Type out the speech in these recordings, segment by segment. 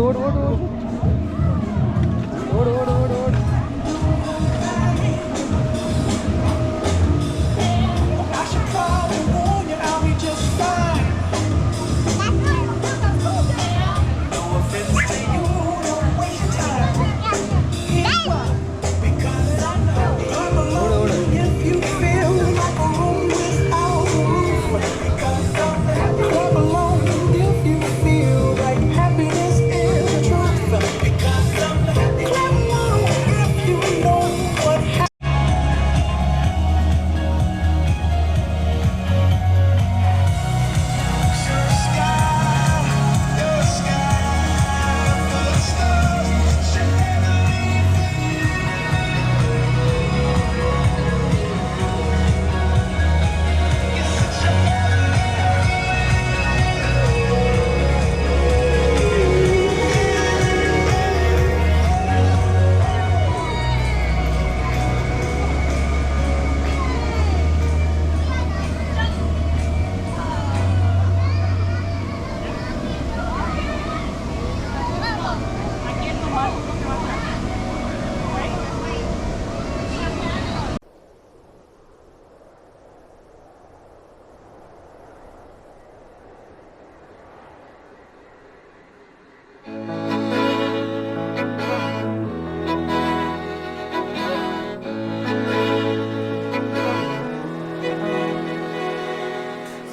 ஓடு ஓடு ஓடு ஓடு ஓடு ஓடு ஓடு ஓடு.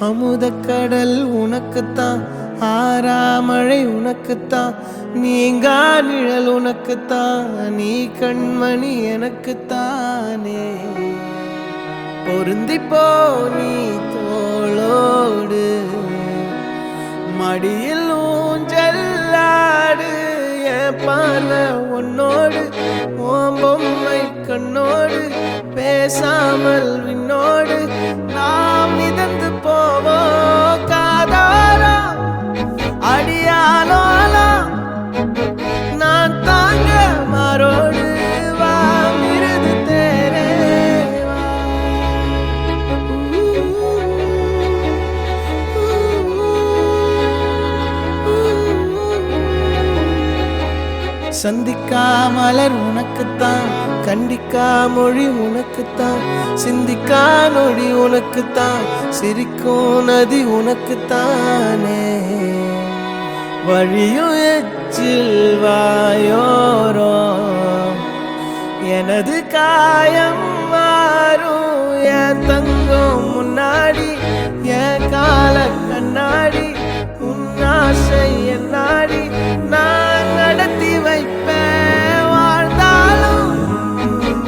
அமுதக்கடல் உனக்குத்தான், ஆறாமழை உனக்குத்தான், நீங்கா நிழல் உனக்குத்தான், நீ கண்மணி எனக்குத்தானே. பொருந்திப்போ நீ தோளோடு, மடியில் ஊஞ்சல்லாடு, என் பார்வை உன்னோடு, ஓம் பொம்மை கண்ணோடு, பேசாமல் விண்ணோடு நாம் மிதந்து போவோம் காதாரா அடியாலோலா. நான் தாங்க மாறோடு வா மிருது தேரே வா. சந்திக்கா மலர் உனக்குத்தான், கண்டிக்கா மொழி உனக்குத்தான், சிந்திக்கா நொடி உனக்குத்தான், சிரிக்கும் நதி உனக்குத்தானே. வழியும் எச்சில் வாயோரோ எனது காயம் மாறும், என் தங்கம் முன்னாடி என் கால கண்ணாடி, உன் ஆசை என் நாடி நான் நடத்தி வைப்பேன். வாழ்ந்தாலும்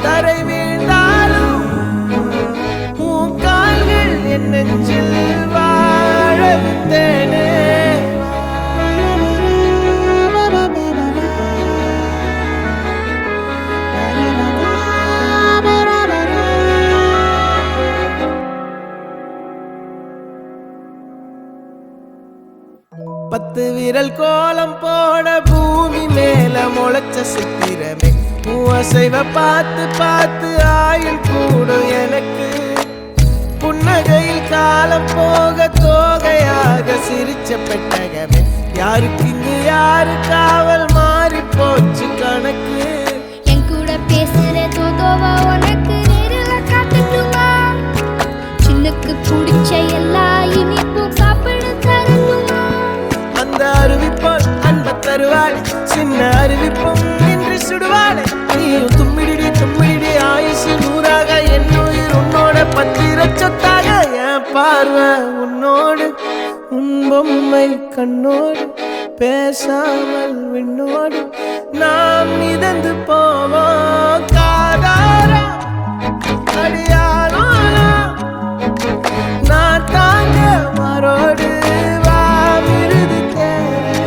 தரை வீழ்ந்தாலும் உன் கால்கள் என் நெஞ்சில் வாழ விட்டேனே. பத்து விரல் கோலம் போட பூமி மேல முளைச்ச சித்திரமே, அசைவ பார்த்து பார்த்து ஆயுள் கூடும் எனக்கு. புன்னகையில் காலம் போக தோகையாக சிரிச்ச பெட்டகமே, யாருக்கு இங்கு யாரு காவல் மாறி போச்சு கணக்கு. என் கூட பேசுற தோதோவா உனக்கு நேரில் காட்டட்டுமா? சின்னுக்கு பிடிச்ச எல்லா இனிப்பும் சாப்பிட தரணுமா? அந்த அருவிப்போல் அன்ப தருவாள், சின்ன அருவிப்பும் நின்று சுடுவாள். நீயும் தும்மிடி தும்மிடி ஆயுசு நூறாக, என் உயிர் உன்னோட பத்திர சொத்தாக. என் பார்வை உன்னோடு, உன் பொம்மை கண்ணோடு, பேசாமல் விண்ணோடு நாம் மிதந்து போவோம் காதாரா அடியாலோலா. நான் தாங்க மாறோடு வா மிருது தேரே.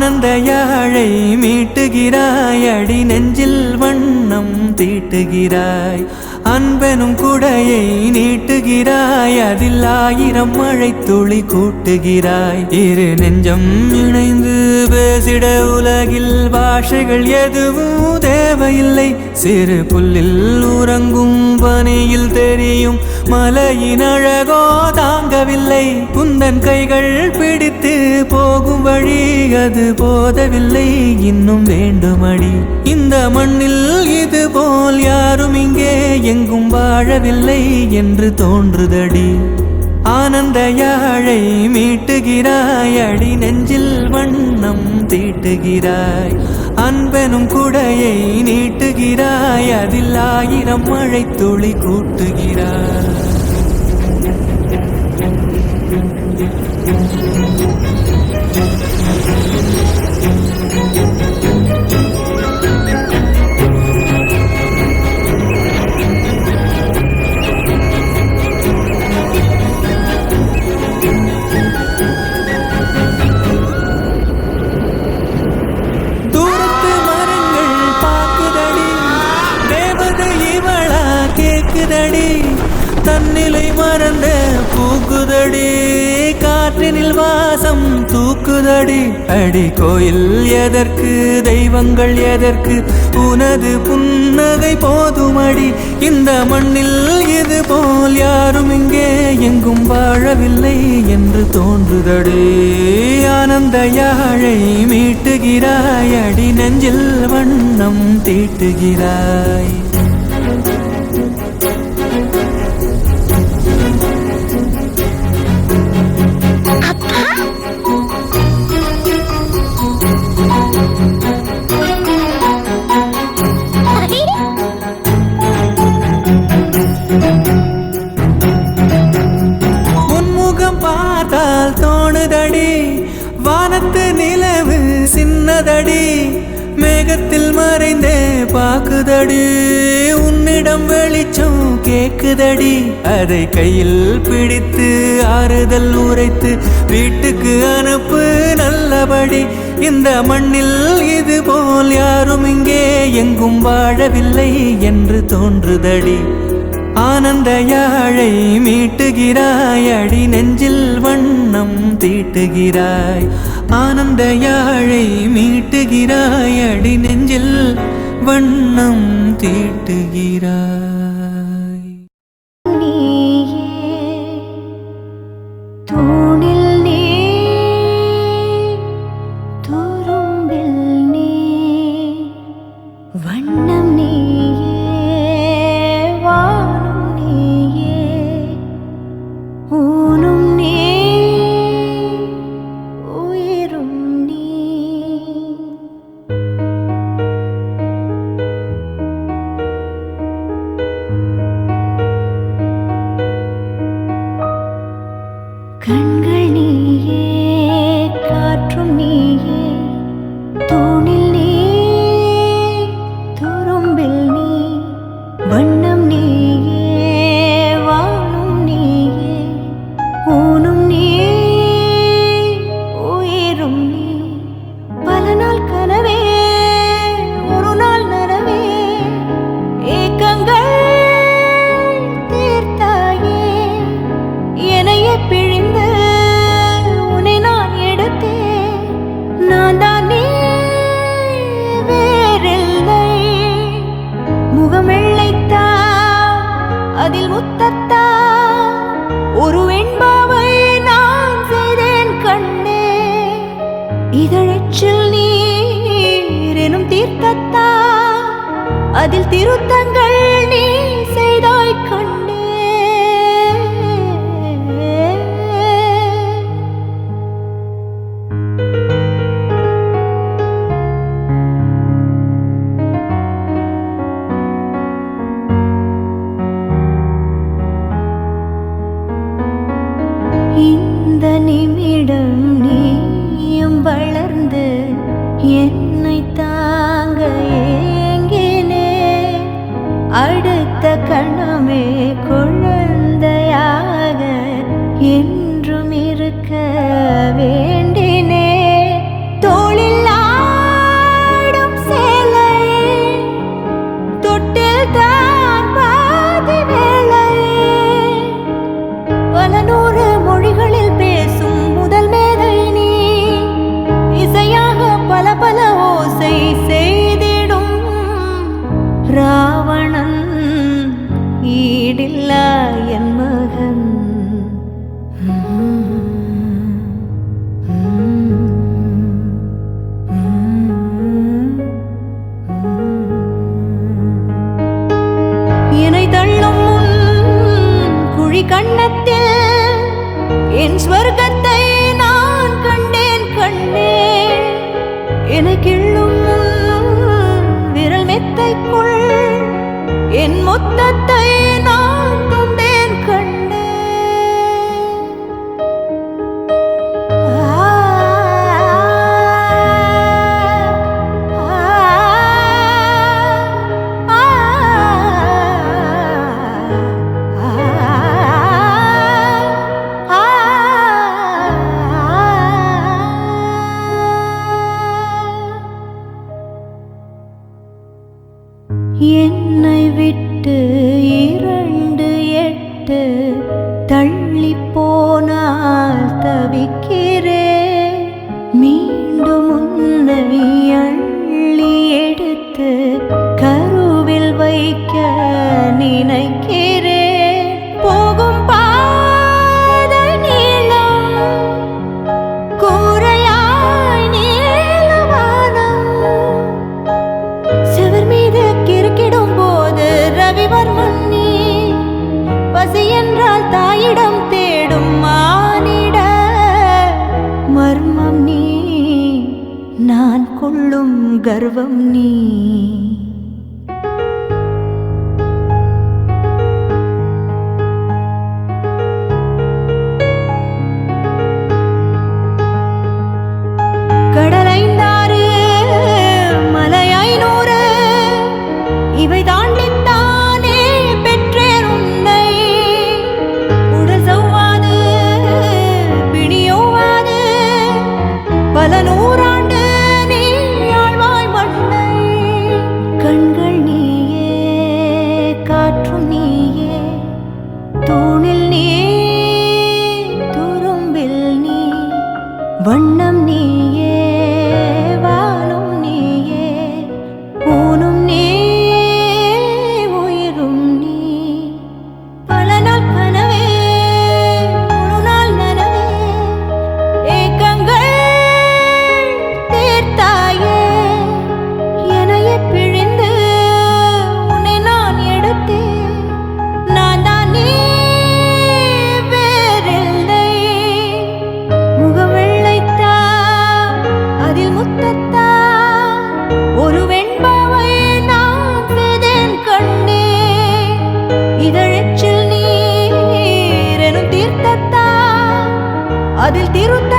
ஆனந்த யாழை மீட்டுகிறாய், அடி நெஞ்சில் வண்ணம் தீட்டுகிறாய். அன்பெனும் குடையை நீட்டுகிறாய், அதில் 1000 மழை துளி கூட்டுகிறாய். இரு நெஞ்சம் இணைந்து பேசிட உலகில் பாஷைகள் எதுவும் தேவையில்லை. சிறு புல்லில் உறங்கும் பனியில் தெரியும் மலையின் அழகோ தாங்கவில்லை. குந்தன் கைகள் பிடித்து போகும் வழி அது போதவில்லை, இன்னும் வேண்டுமடி. இந்த மண்ணில் இது போல் யாரும் இங்கே எங்கும் வாழவில்லை என்று தோன்றுதடி. ஆனந்த யாழை மீட்டுகிறாய், அடி நெஞ்சில் வண்ணம் தீட்டுகிறாய். அன்பெனும் குடையை நீட்டுகிறாய், அதில் 1000 மழை துளி கூட்டுகிறாய். தன்னிலை மறந்த பூக்குதடி, காற்றினில் வாசம் தூக்குதடி. அடி கோயில் எதற்கு, தெய்வங்கள் எதற்கு, உனது புன்னகை போதுமடி. இந்த மண்ணில் இது போல் யாரும் இங்கே எங்கும் வாழவில்லை என்று தோன்றுதடி. ஆனந்த யாழை மீட்டுகிறாய், அடி நெஞ்சில் வண்ணம் தீட்டுகிறாய். உன்முகம் பார்த்தால் தோணுதடி, வானத்து நிலவு சின்னதடி. மேகத்தில் மறைந்தே பாக்குதடி, உன்னிடம் வெளிச்சம் கேக்குதடி. அதை கையில் பிடித்து ஆறுதல் உரைத்து வீட்டுக்கு அனுப்பு நல்லபடி. இந்த மண்ணில் இது போல் யாரும் இங்கே எங்கும் வாழவில்லை என்று தோன்றுதடி. ஆனந்த யாழை மீட்டுகிறாய், அடி நெஞ்சில் வண்ணம் தீட்டுகிறாய். ஆனந்த யாழை மீட்டுகிறாய், அடி நெஞ்சில் வண்ணம் தீட்டுகிறாய். கண்கள் நீயே, காற்றும் நீயே, தூணில் நீ, துரும்பில் நீ, வண்ணம் நீயே, வானும் நீயே, ஊனும் நீ, உயிரும் நீ. பல நாள் கனவே, ஒரு நாள் நனவே, ஏக்கங்கள் தீர்த்தாயே. என்னையே பிழிந்து உன்னை நான் எடுத்தேன், நான் தான் நீ வேறில்லை. முகம் வெள்ளைத்தா, அதில் முத்தத்தா, ஒரு வெண்பாவை நான் செய்தேன் கண்ணே. இதழச்சில் நீர் எனும் தீர்த்தத்தா, அதில் திருத்தங்கள் நீ செய்தாய் கண்ணே. இந்த நிமிடம் நீயும் வளர்ந்து என்னை தாங்க ஏங்கினே. அடுத்த கணமே குழந்தையாக என்றும் இருக்க வேண்டினே. தோளில் என்னை கிள்ளும் விரல் மெத்தைக்குள் என் மொத்தத்தை நான் கொண்டேன் கண்டே. என்னை விட்டு 2 8 தள்ளி போனால் தவிக்கிறேன். மீண்டும் உன்னை அள்ளி எடுத்து கருவில் வைக்க நினைக்கிறேன். போகும் பாதை நீளம் கூரையாய் நீளவானம் செவர் மீது கிறுக்கிடும் போது ரவிவர்மன் நீ. பசி என்றால் தாயிடம் தேடும் மானிட மர்மம் நீ. நான் கொள்ளும் கர்வம் நீ. கடலைந்தாறு மலை 500 இவை தாண்டித்தானே பெற்றேன் உன்னை. உடல் சவ்வாது பிணியோவாது பல நூறாண்டு நீ ஆழ்வாய் மண்ணை. கண்கள் நீயே காற்றும் நீயே தூணில் நீ துரும்பில் நீ. வண்ணம் நீயே வானும் நீயே ஊனும் நீ உயிரும் நீ. பல நாள் கனவே முழு நாள் நனவே ஏக்கங்கள் தீர்த்தாயே. என்னையே பிழிந்து உன்னை நான் எடுத்தேன். நான் தான் நீ வேறில்லை. முகம் வெள்ளைத்தா அதில் முத்தத்தா ஒரு வெண்பாவை நான் செய்தேன் கண்ணே. இதழச்சில் நீர் எனும் தீர்த்தத்தா அதில் திருத்த